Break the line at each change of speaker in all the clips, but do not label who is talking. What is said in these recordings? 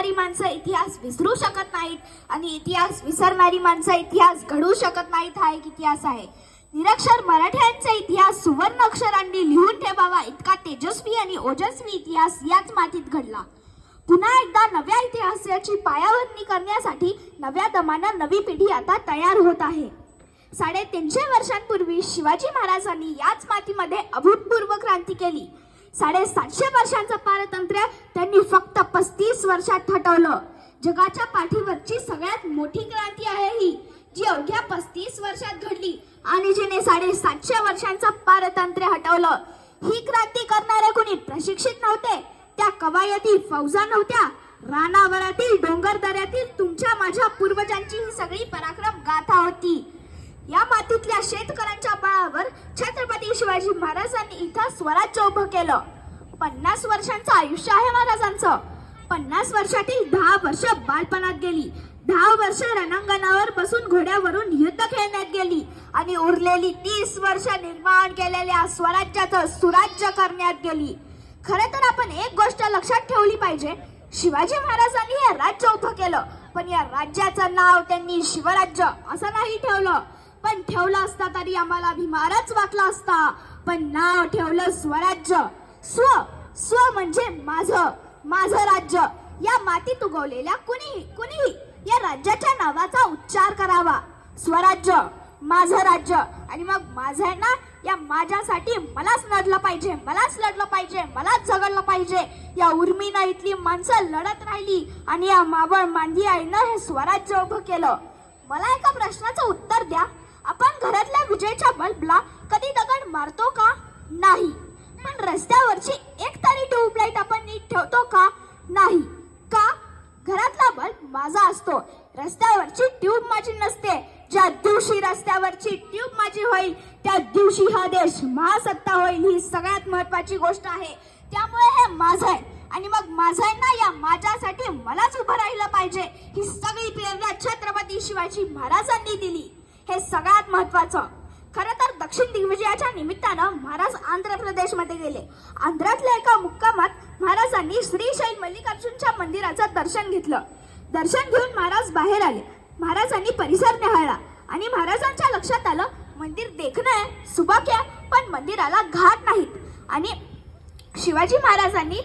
विसरणारी माणसं इतिहास विसरू शकत नाहीत आणि इतिहास विसरणारी माणसं इतिहास घडवू शकत नाहीत हा एक इतिहास आहे. निरक्षर मराठ्यांचा इतिहास सुवर्ण अक्षरांनी लिहून ठेवावा इतका तेजस्वी आणि ओजस्वी इतिहास याच मातीत घडला. पुन्हा एकदा नव्या इतिहासाची पायाभरणी करण्यासाठी नव्या दमानं नवी पिढी आता तयार होत आहे. 350 वर्षांपूर्वी शिवाजी महाराजांनी याच मातीमध्ये अभूतपूर्व क्रांती केली. 750 वर्षांचं पारतंत्र्य त्यांनी फक्त 35 वर्षात हटवलं. जगाच्या पाठीवरची सगळ्यात मोठी क्रांती आहे ही, जी अवघ्या 35 वर्षात घडली आणि जिने 750 वर्षांचं पारतंत्र्य हटवलं. ही क्रांती करणारे कोणी प्रशिक्षित नव्हते, त्या कवायती फौजा नव्हत्या, रानावरातील डोंगर दऱ्यातील तुमच्या माझ्या पूर्वजांची ही सगळी पराक्रम गाथा होती. या मातीतल्या शेतकऱ्यांच्या बळावर छत्रपती शिवाजी महाराजांनी इथं स्वराज्य उभं केलं. 50 वर्षांचं आयुष्य आहे महाराजांचं. 50 वर्षातील 10 वर्ष बालपणात गेली, 10 वर्ष रणांगणावर बसून घोड्यावरून युद्ध खेळण्यात गेली आणि उरलेली 30 वर्ष निर्माण केलेल्या स्वराज्याचं सुराज्य करण्यात गेली. खरं तर आपण एक गोष्ट लक्षात ठेवली पाहिजे, शिवाजी महाराजांनी हे राज्य उभं केलं, पण या राज्याचं नाव त्यांनी शिवराज्य असं नाही ठेवलं. पण ठेवलं असता तरी आम्हाला अभिमानच वाटला असता. पण नाव ठेवलं स्वराज्य. स्व म्हणजे माझं राज्य. या मातीत उगवलेल्या कुणीही या राज्याच्या नावाचा उच्चार करावा. स्वराज्य, माझं राज्य. आणि मग माझं आहे ना, या माझ्यासाठी मलाच लढलं पाहिजे, मलाच झगडलं पाहिजे. या उर्मीनं इथली माणसं लढत राहिली आणि या मावळ मांदी आईनं हे स्वराज्य उभं केलं. मला एका प्रश्नाचं उत्तर द्या. आपण घरातल्या विजेच्या बल्बला कधी दगड मारतो का? नाही. पण रस्त्यावरची एक तरी ट्यूबलाईट आपण नीट ठेवतो का? नाही. का? घरातला बल्ब माझा असतो, रस्त्यावरची ट्यूब माझी नसते. ज्या दिवशी रस्त्यावरची ट्यूब माझी होईल त्या दिवशी हा देश महासत्ता होईल. ही सगळ्यात महत्वाची गोष्ट आहे. त्यामुळे हे माझं आहे आणि मग माझं आहे ना, या माझ्यासाठी मलाच उभं राहिलं पाहिजे. ही सगळी प्रेरणा छत्रपती शिवाजी महाराजांनी दिली. हे सगळ्यात महत्वाचं. खरं तर दक्षिण दिग्विजयाच्या निमित्तानं महाराज आंध्र प्रदेशमध्ये गेले. आंध्रातल्या एका मुक्कामात महाराजांनी श्रीशैल मल्लिकार्जुनच्या मंदिराचं दर्शन घेतलं. दर्शन घेऊन महाराज बाहेर आले. महाराजांनी परिसर निहाळला आणि महाराजांच्या लक्षात आलं, मंदिर देखणं आहे, सुबक आहे, पण मंदिराला घाट नाहीत. आणि शिवाजी महाराजांनी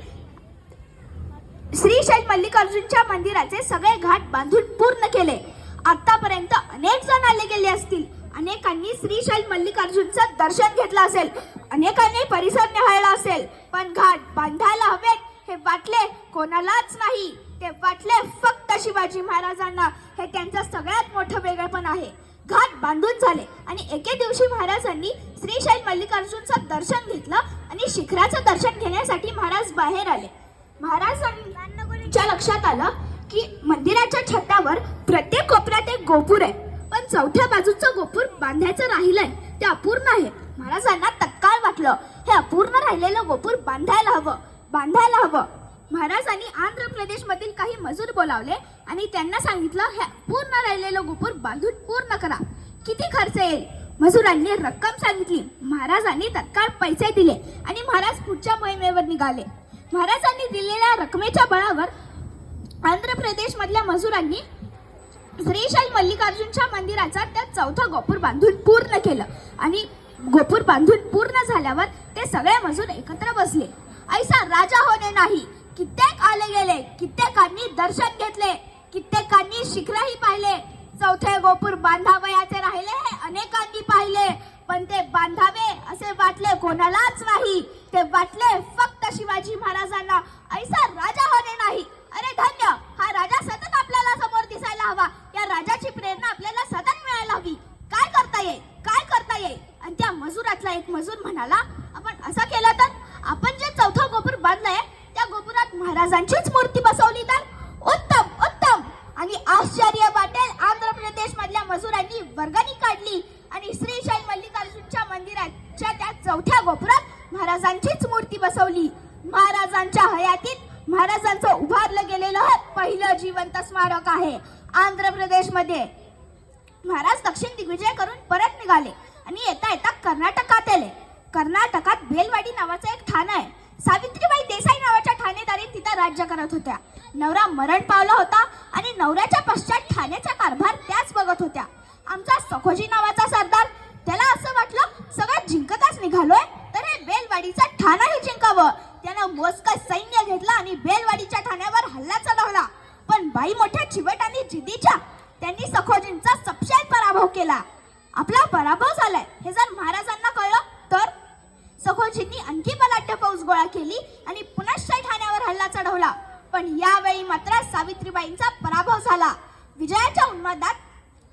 श्रीशैल मल्लिकार्जुनच्या मंदिराचे सगळे घाट बांधून पूर्ण केले. आतापर्यंत अनेक जण आले गेले असतील, अनेकांनी श्रीशैल मल्लिकार्जुनचं दर्शन घेतलं असेल, अनेकांनी परिसर निहाळला असेल, पण घाट बांधायला हवेत हे वाटले कोणालाच नाही. ते वाटले फक्त शिवाजी महाराजांना. हे त्यांचं सगळ्यात मोठं वेगळेपण आहे. घाट बांधून झाले आणि एके दिवशी महाराजांनी श्रीशैल मल्लिकार्जुनचं दर्शन घेतलं आणि शिखराचं दर्शन घेण्यासाठी महाराज बाहेर आले. महाराजांच्या लक्षात आलं की मंदिराच्या छतावर प्रत्येक कोपऱ्यात एक गोपूर आहे, पण चौथ्या बाजूचं गोपूर बांधायचं राहिलंय, ते अपूर्ण आहे. महाराजांना तत्काळ वाटलं, हे अपूर्ण राहिलेलं गोपूर बांधायला हवं. महाराजांनी आंध्र प्रदेशमधील काही मजूर बोलावले आणि त्यांना सांगितलं, हे पूर्ण राहिलेलं गोपूर बांधून पूर्ण करा. किती खर्च येईल? मजुरांनी रक्कम सांगितली. महाराजांनी तत्काळ पैसे दिले आणि महाराज पुढच्या मोहिमेवर निघाले. महाराजांनी दिलेल्या रकमेच्या बळावर आंध्र प्रदेश मधल्या मजुरांनी श्रीशैल मल्लिकार्जुनच्या मंदिराचा त्या चौथा गोपूर बांधून पूर्ण केलं. आणि गोपूर बांधून पूर्ण झाल्यावर ते सगळे मजूर एकत्र बसले. ऐसा राजा होणे नाही. कित्येक आले गेले, कित्येकांनी दर्शन घेतले, कित्येकांनी शिखरही पाहिले. चौथे गोपूर बांधावयाचे राहिले हे अनेकांनी पाहिले, पण ते बांधावे असे वाटले कोणालाच नाही. ते वाटले फक्त शिवाजी महाराजांना. ऐसा राजा होणे नाही. अरे धन्य, हा राजा सतत आपल्याला समोर दिसायला हवा. या राजाची प्रेरणा आपल्याला सतत मिळायला हवी. काय करता येईल? आणि त्या मजुरातला एक मजूर म्हणाला, आपण असं केलं तर, आपण जे चौथा गोपूर बांधलंय त्या गोपुरात महाराजांचीच मूर्ती बसवली तर उत्तम. आणि आश्चर्य वाटेल, आंध्र प्रदेश मधल्या मजुरांनी वर्गणी काढली आणि श्रीशैल मल्लिकार्जुनच्या मंदिराच्या त्या चौथ्या गोपुरात महाराजांचीच मूर्ती बसवली. महाराजांच्या हयातीत महाराजांचं उभारलं गेलेलं हे पहिलं जिवंत स्मारक आहे आंध्र प्रदेशमध्ये. महाराज दक्षिण दिग्विजय करून परत निघाले आणि येता कर्नाटकात आले. कर्नाटकात बेलवाडी नावाचं एक ठाण आहे. सावित्रीबाई देसाई नावाच्या ठाणेदारी तिथं राज्य करत होत्या. नवरा मरण पावला होता आणि नवऱ्याच्या पश्चात ठाण्याचा कारभार त्याच बघत होत्या. आमचा सखोजी नावाचा सरदार, त्याला असं वाटलं सगळं जिंकताच निघालोय तर हे बेलवाडीचा ठाणाही जिंकावं. त्यानं मोजकं सैन्य घेतलं आणि बेलवाडीच्या ठाण्यावर हल्ला चढवला. पण बाई मोठ्या चिवट आणि जिद्दीच्या त्यांनी सखोजींचा सपशेल पराभव केला. आपला पराभव झालाय हे जर महाराजांना कळलं तर सखोजींनी आणखी बलाढ्य फौज गोळा केली आणि पुनश्च ठाण्यावर हल्ला चढवला. पण यावेळी मात्र सावित्रीबाईंचा पराभव झाला. विजयाच्या उन्मादात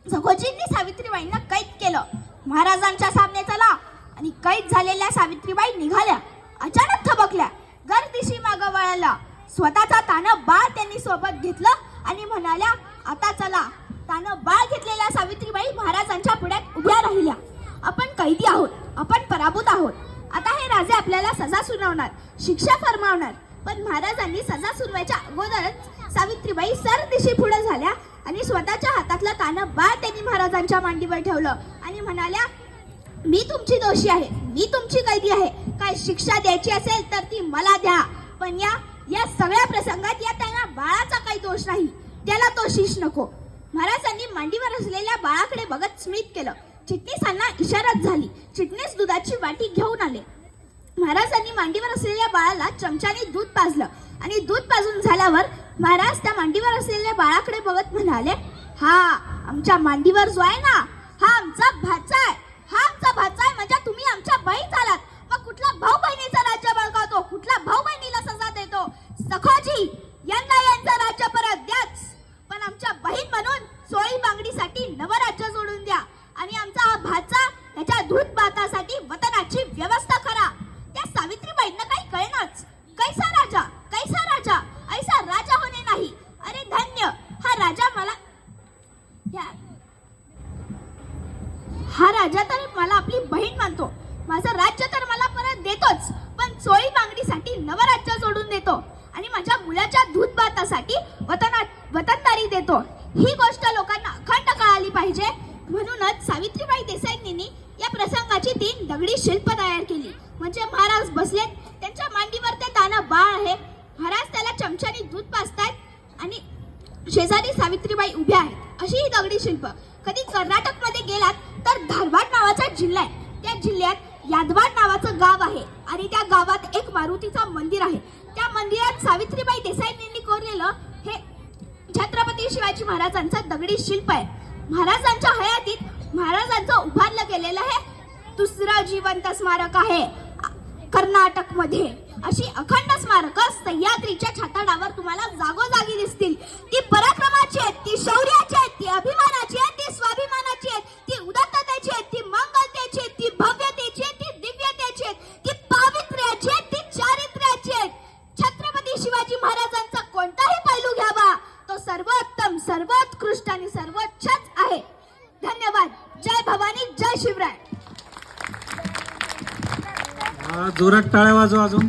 सखोजींनी सावित्रीबाईंना कैद केलं. महाराजांच्या सामने चला आणि कैद झालेल्या सावित्रीबाई निघाल्या. अचानक थबकल्या, गर्दिशी मागं वळाल्या. स्वतःचा तानं बाळ त्यांनी सोबत घेतलं आणि म्हणाल्या, आता चला. तानं बाळ घेतलेल्या सावित्रीबाई महाराजांच्या पुढ्यात उभ्या राहिल्या. आपण कैदी आहोत, आपण पराभूत आहोत. आता हे राजे आपल्याला सजा सुनावणार, शिक्षा फरमावणार. पण महाराजांनी सजा सुनवायच्या अगोदरच सावित्रीबाई सरदिशी पुढे झाल्या आणि स्वतःच्या हातातलं तानं बाळ त्यांनी महाराजांच्या मांडीवर ठेवलं आणि म्हणाल्या, मी तुमची दोषी आहे, मी तुमची कैदी आहे. काय शिक्षा द्यायची असेल तर ती मला द्या. पण या सगळ्या प्रसंगात या त्यांना बाळाचा काही दोष नाही, त्याला तो शीश नको. महाराजांनी मांडीवर असलेल्या बाळाकडे बघत स्मित केलं. चिटणीसांना इशारात झाली. चिटणीस दुधाची वाटी घेऊन आले. महाराजांनी मांडीवर असलेल्या बाळाला चमच्याने दूध पाजलं आणि दूध पाजून झाल्यावर महाराज त्या मांडीवर असलेल्या बाळाकडे बघत म्हणाले, हा आमच्या मांडीवर जो आहे ना, हा आमचा भाचा आहे. हा आमचा भाचा आहे म्हणजे तुम्ही आमच्या बहीण झालात. मग कुठला भाऊ बहिणीचं राज्य बळकावतो, कुठला भाऊ बहिणीला सजा देतो? सखोजी, यंदा यांचं राज्य परत द्याच, पण आमच्या बहीण म्हणून सोळी बांगडीसाठी नवराज्य जोडून द्या आणि आमचा हा भाचा याच्या दूध भातासाठी वतनाची व्यवस्था करा. त्या सावित्रीबाईंना काही कळेनाच. कैसा राजा ऐसा राजा होणे नाही. अरे धन्य, हा राजा तर मला आपली बहीण मानतो. माझं राज्य तर मला परत देतोच, पण चोळी बांगडीसाठी नवराज्य जोडून देतो आणि माझ्या मुलाच्या दूध भातासाठी वतनदारी देतो. ही गोष्ट लोकांना अखंड कळाली पाहिजे. म्हणूनच सावित्रीबाई देसाईंनी या प्रसंगाची 3 दगडी शिल्प तयार केली. म्हणजे महाराज बसलेत, त्यांच्या मांडीवर ते तानं बाळ आहे. महाराज त्याला चमच्याने दूध पाजतायत आणि शेजारी सावित्रीबाई उभ्या आहेत. अशी ही दगडी शिल्प. कधी कर्नाटकमध्ये गेलात तर धारवाड नावाचा जिल्हा आहे. त्या जिल्ह्यात यादवाड नावाचं गाव आहे आणि त्या गावात एक मारुतीचं मंदिर आहे. त्या मंदिरात सावित्रीबाई देसाईंनी कोरलेलं हे छत्रपती शिवाजी महाराजांचं दगडी शिल्प आहे. महाराजांच्या हयातीत महाराजांचं उभारलं गेलेलं हे दुसरं जिवंत स्मारक आहे कर्नाटक मध्ये. अशी अखंड स्मारकं सह्याद्रीच्या छाताडावर तुम्हाला जागोजागी दिसतील. ती पराक्रमाची आहेत, ती शौर्याची आहेत, ती अभिमानाची आहेत, ती स्वाभिमानाची आहेत, ती उदात्ततेची आहेत, ती मंगलतेची आहेत, ती भव्यतेची आहेत, ती दिव्यतेची आहेत, ती पावित्र्याची आहेत, ती चारित्र्याची आहेत. छत्रपती शिवाजी महाराजांचा कोणताही पैलू घ्यावा तो सर्वोत्तम, सर्वोत्कृष्ट आणि सर्वोच्चच आहे. धन्यवाद. जय भवानी, जय शिवराय.
जोरात टाळ्या वाजवा अजून.